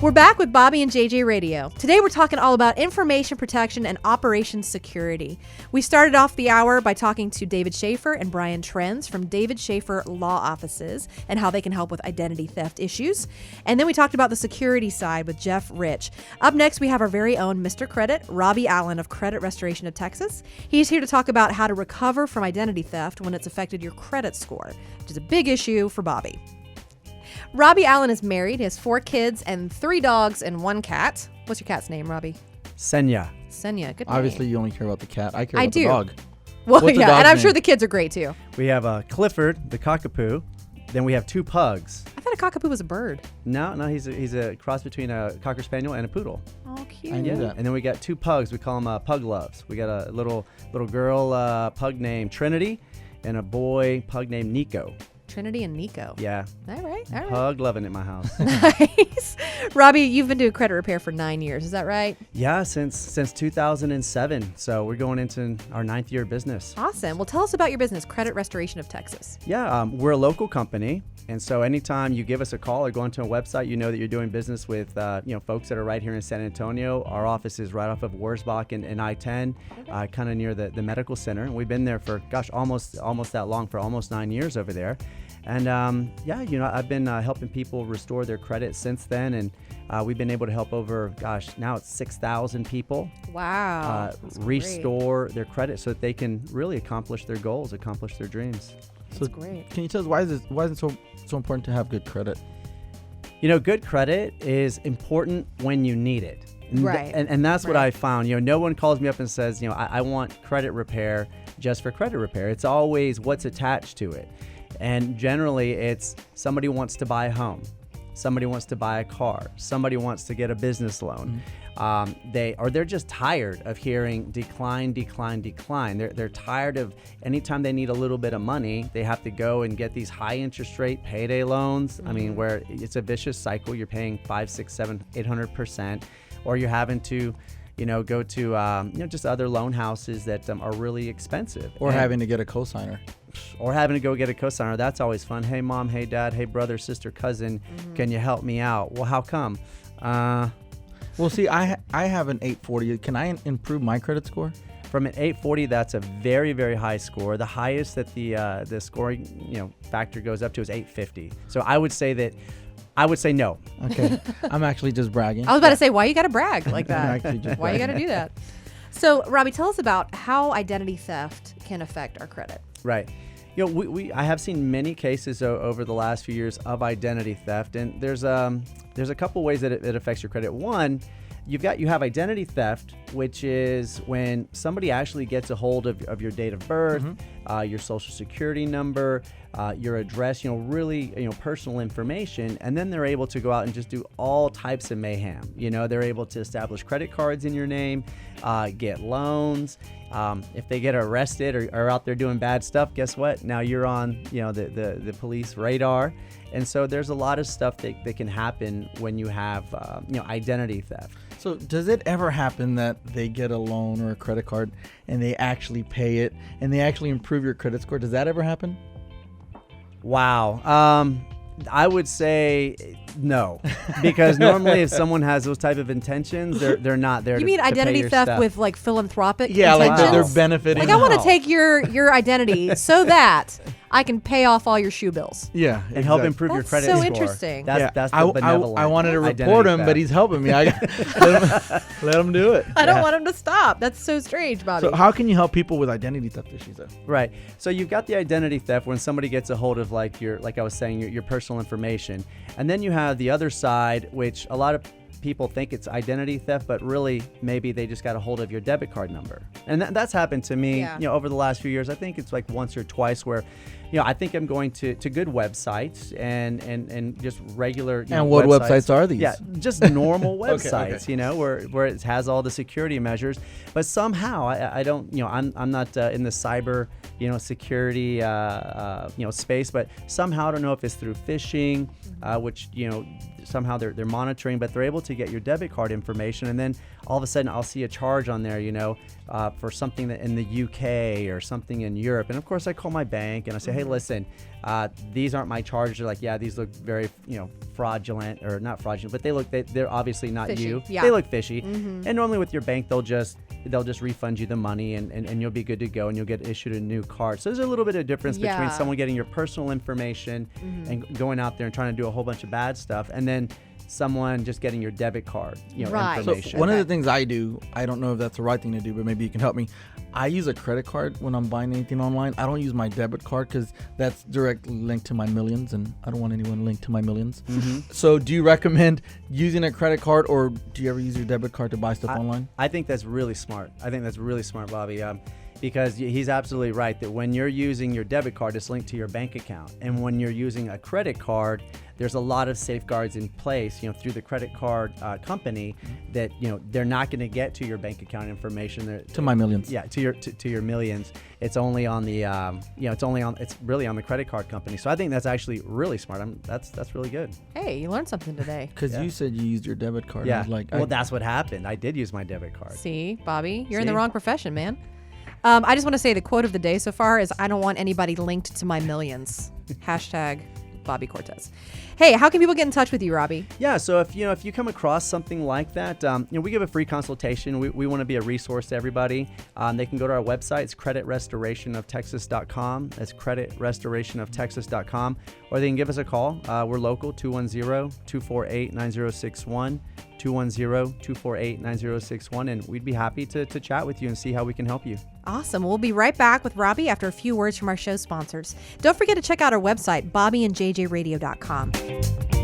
We're back with Bobby and JJ Radio. Today we're talking all about information protection and operations security. We started off the hour by talking to David Schaefer and Brian Trenz from David Schaefer Law Offices and how they can help with identity theft issues. And then we talked about the security side with Jeff Rich. Up next, we have our very own Mr. Credit, Robby Allen of Credit Restoration of Texas. He's here to talk about how to recover from identity theft when it's affected your credit score, which is a big issue for Bobby. Robby Allen is married. He has 4 kids and 3 dogs and 1 cat. What's your cat's name, Robby? Senya. Senya. Good name. Obviously, you only care about the cat. I care about the dog. Well, What's the yeah, dog's and I'm name? sure the kids are great too. We have Clifford, the cockapoo. Then we have 2 pugs. I thought a cockapoo was a bird. No, he's a cross between a Cocker Spaniel and a poodle. Oh, cute. I knew that. And then we got 2 pugs. We call them pug loves. We got a little girl pug named Trinity and a boy pug named Nico. Trinity and Nico. Yeah. All right. Pug loving it in my house. Nice. Robby, you've been doing credit repair for 9 years. Is that right? Yeah, since 2007. So we're going into our 9th year of business. Awesome. Well, tell us about your business, Credit Restoration of Texas. Yeah, we're a local company. And so anytime you give us a call or go onto a website, you know that you're doing business with folks that are right here in San Antonio. Our office is right off of Wurzbach and I-10, kind of near the medical center. And we've been there for, almost that long, for almost 9 years over there. And I've been helping people restore their credit since then. And we've been able to help over, now it's 6,000 people. Wow. Restore their credit so that they can really accomplish their goals, accomplish their dreams. That's great. Can you tell us why is it so important to have good credit? Good credit is important when you need it. Right. And that's what I found. No one calls me up and says, I want credit repair just for credit repair. It's always what's attached to it. And generally it's somebody wants to buy a home. Somebody wants to buy a car. Somebody wants to get a business loan. They're just tired of hearing decline. They're tired of anytime they need a little bit of money, they have to go and get these high interest rate payday loans. I mean, where it's a vicious cycle. You're paying 5, 6, 7, 800%, or you're having to, go to just other loan houses that are really expensive. Or having to get a cosigner. Or having to go get a cosigner. That's always fun. Hey, mom, hey, dad, hey, brother, sister, cousin, can you help me out? Well, how come? Well, see, I have an 840. Can I improve my credit score? From an 840, that's a very, very high score. The highest that the scoring factor goes up to is 850. So I would say no. Okay. I'm actually just bragging. I was about to say, why you got to brag like that? I'm actually just Why you got to do that? So, Robby, tell us about how identity theft can affect our credit. Right. I have seen many cases over the last few years of identity theft, and there's a couple ways that it affects your credit. One, you have identity theft, which is when somebody actually gets a hold of your date of birth, your social security number, your address, really personal information, and then they're able to go out and just do all types of mayhem. They're able to establish credit cards in your name, get loans. If they get arrested or are out there doing bad stuff, guess what? Now you're on the police radar. And so there's a lot of stuff that can happen when you have identity theft. So does it ever happen that they get a loan or a credit card and they actually pay it and they actually improve your credit score? Does that ever happen? Wow. I would say no, because normally if someone has those type of intentions, they're not there. You mean identity theft stuff. with like philanthropic Yeah, intentions? like they're benefiting. Like I want to take your identity so that I can pay off all your shoe bills. Yeah, and help improve your credit so score. interesting. That's the benevolent. I wanted to identity report him, theft. but he's helping me. Let him do it. I don't want him to stop. That's so strange, Bobby. So how can you help people with identity theft issues though? Right. So you've got the identity theft when somebody gets a hold of like I was saying, your personal information. And then you have the other side, which a lot of people think it's identity theft, but really maybe they just got a hold of your debit card number. And that's happened to me, over the last few years. I think it's like once or twice where, I think I'm going to good websites and just regular. And what websites are these? Yeah, just normal websites, okay. Where it has all the security measures. But somehow I don't, I'm not in the cyber, security, space. But somehow I don't know if it's through phishing, which somehow they're monitoring, but they're able to get your debit card information, and then all of a sudden I'll see a charge on there, for something that in the UK or something in Europe, and of course I call my bank and I say, hey, listen, these aren't my charges. They're like, yeah, these look very fraudulent, or not fraudulent, but they're obviously not Fishy. you. Yeah. They look fishy, and normally with your bank they'll just refund you the money, and you'll be good to go, and you'll get issued a new card. So there's a little bit of difference between someone getting your personal information and going out there and trying to do a whole bunch of bad stuff, and then someone just getting your debit card Right. information. So one of the things I do, I don't know if that's the right thing to do, but maybe you can help me. I use a credit card when I'm buying anything online. I don't use my debit card because that's directly linked to my millions, and I don't want anyone linked to my millions. So do you recommend using a credit card, or do you ever use your debit card to buy stuff online? I think that's really smart. Bobby. Because he's absolutely right that when you're using your debit card, it's linked to your bank account. And when you're using a credit card, there's a lot of safeguards in place, through the credit card company that, they're not going to get to your bank account information. To my millions. Yeah, to your millions. It's only on the, it's really on the credit card company. So I think that's actually really smart. That's really good. Hey, you learned something today. Because you said you used your debit card. Yeah. I was like, that's what happened. I did use my debit card. See, Bobby, you're in the See? wrong profession, man. I just want to say the quote of the day so far is, I don't want anybody linked to my millions. Hashtag Bobby Cortez. Hey, how can people get in touch with you, Robby? Yeah, so if you come across something like that, we give a free consultation. We want to be a resource to everybody. They can go to our website. It's creditrestorationoftexas.com. That's creditrestorationoftexas.com. Or they can give us a call. We're local, 210-248-9061. 210-248-9061, and we'd be happy to chat with you and see how we can help you. Awesome. We'll be right back with Robby after a few words from our show sponsors. Don't forget to check out our website, bobbyandjjradio.com.